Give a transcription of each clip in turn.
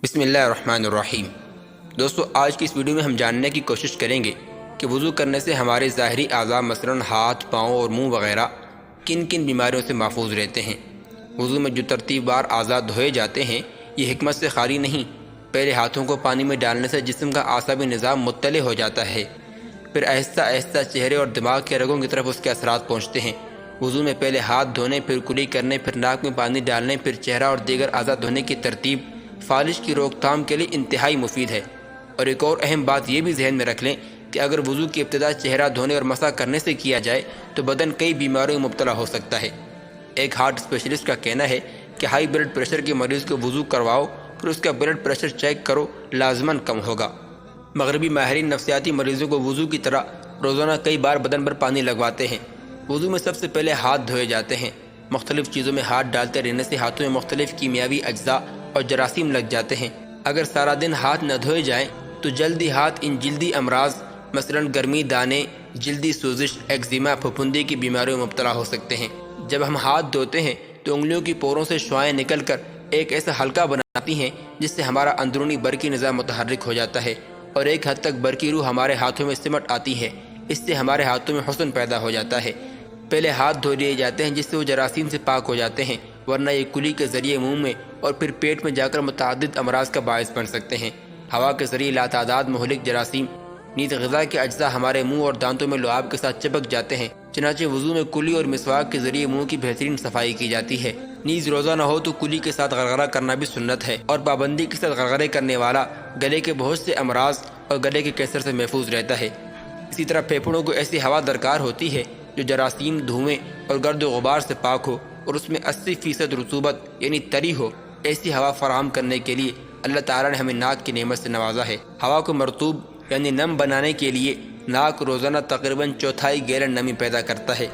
بسم اللہ الرحمن الرحیم۔ دوستو، آج کی اس ویڈیو میں ہم جاننے کی کوشش کریں گے کہ وضو کرنے سے ہمارے ظاہری اعضاء مثلاً ہاتھ، پاؤں اور منہ وغیرہ کن کن بیماریوں سے محفوظ رہتے ہیں۔ وضو میں جو ترتیب وار اعضاء دھوئے جاتے ہیں یہ حکمت سے خالی نہیں۔ پہلے ہاتھوں کو پانی میں ڈالنے سے جسم کا اعصابی نظام مطلع ہو جاتا ہے، پھر آہستہ آہستہ چہرے اور دماغ کے رگوں کی طرف اس کے اثرات پہنچتے ہیں۔ وضو میں پہلے ہاتھ دھونے، پھر کلی کرنے، پھر ناک میں پانی ڈالنے، پھر چہرہ اور دیگر اعضاء دھونے کی ترتیب فالش کی روک تھام کے لیے انتہائی مفید ہے۔ اور ایک اور اہم بات یہ بھی ذہن میں رکھ لیں کہ اگر وضو کی ابتدا چہرہ دھونے اور مسح کرنے سے کیا جائے تو بدن کئی بیماریوں میں مبتلا ہو سکتا ہے۔ ایک ہارٹ اسپیشلسٹ کا کہنا ہے کہ ہائی بلڈ پریشر کے مریض کو وضو کرواؤ، پھر اس کا بلڈ پریشر چیک کرو، لازماً کم ہوگا۔ مغربی ماہرین نفسیاتی مریضوں کو وضو کی طرح روزانہ کئی بار بدن پر پانی لگواتے ہیں۔ وضو میں سب سے پہلے ہاتھ دھوئے جاتے ہیں۔ مختلف چیزوں میں ہاتھ ڈالتے رہنے سے ہاتھوں میں مختلف کیمیاوی اجزاء اور جراثیم لگ جاتے ہیں۔ اگر سارا دن ہاتھ نہ دھوئے جائیں تو جلدی ہاتھ ان جلدی امراض مثلاً گرمی، دانے، جلدی سوزش، ایکزیما، پھپھندی کی بیماریوں میں مبتلا ہو سکتے ہیں۔ جب ہم ہاتھ دھوتے ہیں تو انگلیوں کی پوروں سے شعاعیں نکل کر ایک ایسا حلقہ بناتی ہیں جس سے ہمارا اندرونی برقی نظام متحرک ہو جاتا ہے اور ایک حد تک برقی روح ہمارے ہاتھوں میں سمٹ آتی ہے۔ اس سے ہمارے ہاتھوں میں حسن پیدا ہو جاتا ہے۔ پہلے ہاتھ دھو لیے جاتے ہیں جس سے وہ جراثیم سے پاک ہو جاتے ہیں، ورنہ یہ کلی کے ذریعے منہ میں اور پھر پیٹ میں جا کر متعدد امراض کا باعث بن سکتے ہیں۔ ہوا کے ذریعے لاتعداد مہلک جراثیم، نیز غذا کے اجزاء ہمارے منہ اور دانتوں میں لعاب کے ساتھ چپک جاتے ہیں۔ چنانچہ وضو میں کلی اور مسواک کے ذریعے منہ کی بہترین صفائی کی جاتی ہے۔ نیز روزہ نہ ہو تو کلی کے ساتھ غرغرہ کرنا بھی سنت ہے، اور پابندی کے ساتھ غرغرے کرنے والا گلے کے بہت سے امراض اور گلے کے کینسر سے محفوظ رہتا ہے۔ اسی طرح پھیپھڑوں کو ایسی ہوا درکار ہوتی ہے جو جراثیم، دھوئیں اور گرد و غبار سے پاک ہو اور اس میں 80% رطوبت یعنی تری ہو۔ ایسی ہوا فراہم کرنے کے لیے اللہ تعالیٰ نے ہمیں ناک کی نعمت سے نوازا ہے۔ ہوا کو مرطوب یعنی نم بنانے کے لیے ناک روزانہ تقریباً 1/4 گیلن نمی پیدا کرتا ہے۔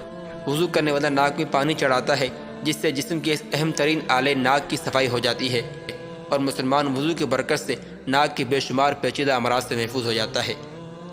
وضو کرنے والا ناک میں پانی چڑھاتا ہے جس سے جسم کے اس اہم ترین آلے ناک کی صفائی ہو جاتی ہے، اور مسلمان وضو کی برکت سے ناک کے بے شمار پیچیدہ امراض سے محفوظ ہو جاتا ہے۔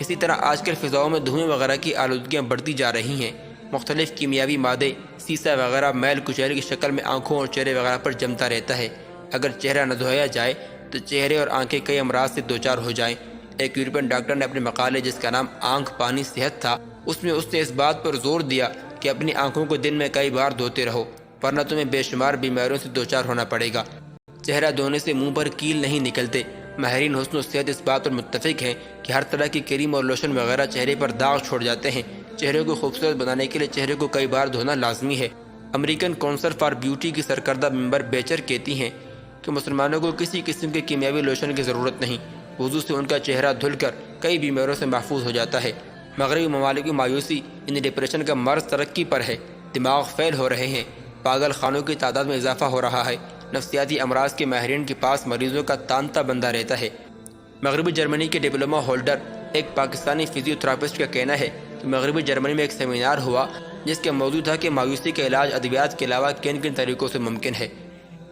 اسی طرح آج کل فضاؤں میں دھوئیں وغیرہ کی آلودگیاں بڑھتی جا رہی ہیں۔ مختلف کیمیاوی مادے، سیسہ وغیرہ میل کچیل کی شکل میں آنکھوں اور چہرے وغیرہ پر جمتا رہتا ہے۔ اگر چہرہ نہ دھویا جائے تو چہرے اور آنکھیں کئی امراض سے دوچار ہو جائیں۔ ایک یورپین ڈاکٹر نے اپنے مقالے جس کا نام آنکھ پانی صحت تھا، اس میں اس نے اس بات پر زور دیا کہ اپنی آنکھوں کو دن میں کئی بار دھوتے رہو، ورنہ تمہیں بے شمار بیماریوں سے دوچار ہونا پڑے گا۔ چہرہ دھونے سے منہ پر کیل نہیں نکلتے۔ ماہرین حسن و صحت اس بات پر متفق ہیں کہ ہر طرح کی کریم اور لوشن وغیرہ چہرے پر داغ چھوڑ جاتے ہیں۔ چہرے کو خوبصورت بنانے کے لیے چہرے کو کئی بار دھونا لازمی ہے۔ امریکن کونسل فار بیوٹی کی سرکردہ ممبر بیچر کہتی ہیں کہ مسلمانوں کو کسی قسم کے کیمیاوی لوشن کی ضرورت نہیں۔ وضو سے ان کا چہرہ دھل کر کئی بیماریوں سے محفوظ ہو جاتا ہے۔ مغربی ممالک میں مایوسی یعنی ڈپریشن کا مرض ترقی پر ہے۔ دماغ فیل ہو رہے ہیں، پاگل خانوں کی تعداد میں اضافہ ہو رہا ہے۔ نفسیاتی امراض کے ماہرین کے پاس مریضوں کا تانتا بندہ رہتا ہے۔ مغربی جرمنی کے ڈپلوما ہولڈر ایک پاکستانی فزیو تھراپسٹ کا کہنا ہے کہ مغربی جرمنی میں ایک سیمینار ہوا جس کا موضوع تھا کہ مایوسی کا علاج ادویات کے علاوہ کن کن طریقوں سے ممکن ہے۔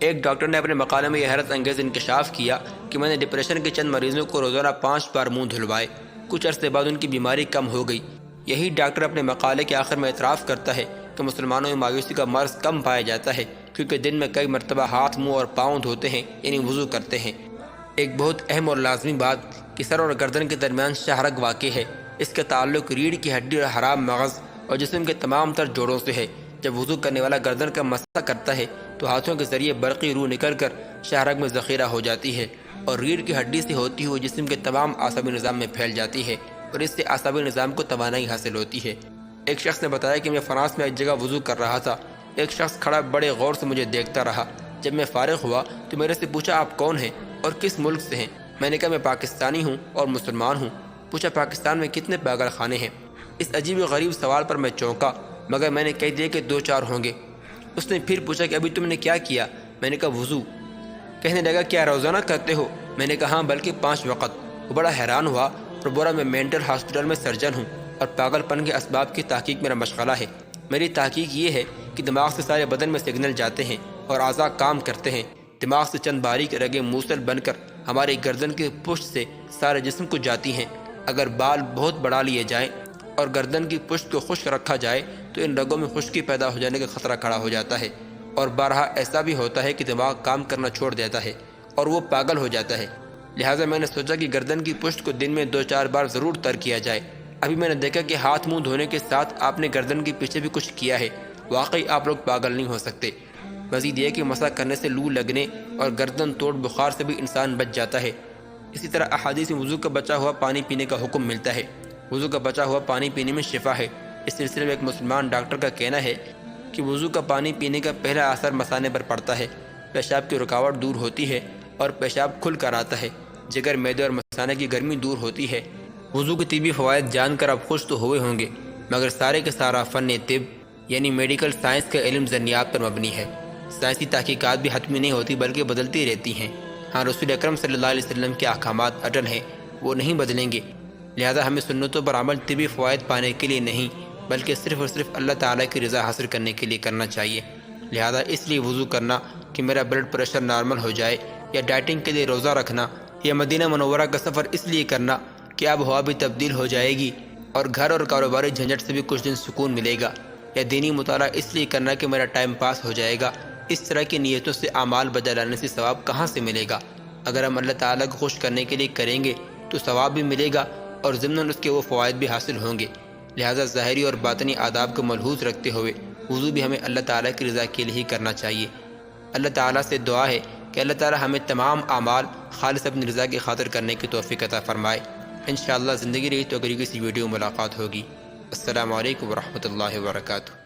ایک ڈاکٹر نے اپنے مقالے میں یہ حیرت انگیز انکشاف کیا کہ میں نے ڈپریشن کے چند مریضوں کو روزانہ 5 بار منہ دھلوائے، کچھ عرصے بعد ان کی بیماری کم ہو گئی۔ یہی ڈاکٹر اپنے مقالے کے آخر میں اعتراف کرتا ہے کہ مسلمانوں میں مایوسی کا مرض کم پایا جاتا ہے کیونکہ دن میں کئی مرتبہ ہاتھ، منہ اور پاؤں دھوتے ہیں یعنی وضو کرتے ہیں۔ ایک بہت اہم اور لازمی بات کہ سر اور گردن کے درمیان شاہرگ واقع ہے۔ اس کا تعلق ریڑھ کی ہڈی اور حرام مغز اور جسم کے تمام تر جوڑوں سے ہے۔ جب وضو کرنے والا گردن کا مسح کرتا ہے تو ہاتھوں کے ذریعے برقی روح نکل کر شاہرگ میں ذخیرہ ہو جاتی ہے اور ریڑھ کی ہڈی سے ہوتی ہوئی جسم کے تمام اعصابی نظام میں پھیل جاتی ہے، اور اس سے اعصابی نظام کو توانائی حاصل ہوتی ہے۔ ایک شخص نے بتایا کہ میں فرانس میں ایک جگہ وضو کر رہا تھا۔ ایک شخص کھڑا بڑے غور سے مجھے دیکھتا رہا۔ جب میں فارغ ہوا تو میرے سے پوچھا، آپ کون ہیں اور کس ملک سے ہیں؟ میں نے کہا میں پاکستانی ہوں اور مسلمان ہوں۔ پوچھا پاکستان میں کتنے پاگل خانے ہیں؟ اس عجیب و غریب سوال پر میں چونکا، مگر میں نے کہہ دیا کہ 2-4 ہوں گے۔ اس نے پھر پوچھا کہ ابھی تم نے کیا کیا؟ میں نے کہا وضو۔ کہنے لگا کیا روزانہ کرتے ہو؟ میں نے کہا ہاں، بلکہ 5 وقت۔ وہ بڑا حیران ہوا اور بولا میں مینٹل ہاسپٹل میں سرجن ہوں اور پاگل پن کے اسباب کی تحقیق میرا مشغلہ ہے۔ میری تحقیق یہ ہے کہ دماغ سے سارے بدن میں سگنل جاتے ہیں اور اعضاء کام کرتے ہیں۔ دماغ سے چند باریک رگیں موصل بن کر ہماری گردن کے پشت سے سارے جسم کو جاتی ہیں۔ اگر بال بہت بڑھا لیے جائیں اور گردن کی پشت کو خشک رکھا جائے تو ان رگوں میں خشکی پیدا ہو جانے کا خطرہ کھڑا ہو جاتا ہے، اور بارہا ایسا بھی ہوتا ہے کہ دماغ کام کرنا چھوڑ دیتا ہے اور وہ پاگل ہو جاتا ہے۔ لہٰذا میں نے سوچا کہ گردن کی پشت کو دن میں 2-4 بار ضرور تر کیا جائے۔ ابھی میں نے دیکھا کہ ہاتھ منہ دھونے کے ساتھ آپ نے گردن کے پیچھے بھی کچھ کیا ہے۔ واقعی آپ لوگ پاگل نہیں ہو سکتے۔ مزید یہ کہ مسح کرنے سے لو لگنے اور گردن توڑ بخار سے بھی انسان بچ جاتا ہے۔ اسی طرح احادیث میں وضو کا بچا ہوا پانی پینے کا حکم ملتا ہے۔ وضو کا بچا ہوا پانی پینے میں شفا ہے۔ اس سلسلے میں ایک مسلمان ڈاکٹر کا کہنا ہے کہ وضو کا پانی پینے کا پہلا اثر مثانے پر پڑتا ہے، پیشاب کی رکاوٹ دور ہوتی ہے اور پیشاب کھل کر آتا ہے، جگر، معدے اور مثانے کی گرمی دور ہوتی ہے۔ وضو کے طبی فوائد جان کر آپ خوش تو ہوئے ہوں گے، مگر سارے کے سارا فن طب یعنی میڈیکل سائنس کا علم ذنیات پر مبنی ہے۔ سائنسی تحقیقات بھی حتمی نہیں ہوتی بلکہ بدلتی رہتی ہیں۔ ہاں، رسول اکرم صلی اللہ علیہ وسلم کے احکامات اٹل ہیں، وہ نہیں بدلیں گے۔ لہذا ہمیں سنتوں پر عمل طبی فوائد پانے کے لیے نہیں بلکہ صرف اور صرف اللہ تعالیٰ کی رضا حاصل کرنے کے لیے کرنا چاہیے۔ لہذا اس لیے وضو کرنا کہ میرا بلڈ پریشر نارمل ہو جائے، یا ڈائٹنگ کے لیے روزہ رکھنا، یا مدینہ منورہ کا سفر اس لیے کرنا کہ آب و ہوا بھی تبدیل ہو جائے گی اور گھر اور کاروباری جھنجھٹ سے بھی کچھ دن سکون ملے گا، یا دینی مطالعہ اس لیے کرنا کہ میرا ٹائم پاس ہو جائے گا، اس طرح کی نیتوں سے اعمال بجا لانے سے ثواب کہاں سے ملے گا؟ اگر ہم اللہ تعالیٰ کو خوش کرنے کے لیے کریں گے تو ثواب بھی ملے گا اور ضمناً اس کے وہ فوائد بھی حاصل ہوں گے۔ لہذا ظاہری اور باطنی آداب کو ملحوظ رکھتے ہوئے وضو بھی ہمیں اللہ تعالیٰ کی رضا کے لیے ہی کرنا چاہیے۔ اللہ تعالیٰ سے دعا ہے کہ اللہ تعالیٰ ہمیں تمام اعمال خالص اپنی رضا کی خاطر کرنے کی توفیق عطا فرمائے۔ انشاءاللہ زندگی رہی تو اگلی کسی ویڈیو ملاقات ہوگی۔ السلام علیکم ورحمۃ اللہ وبرکاتہ۔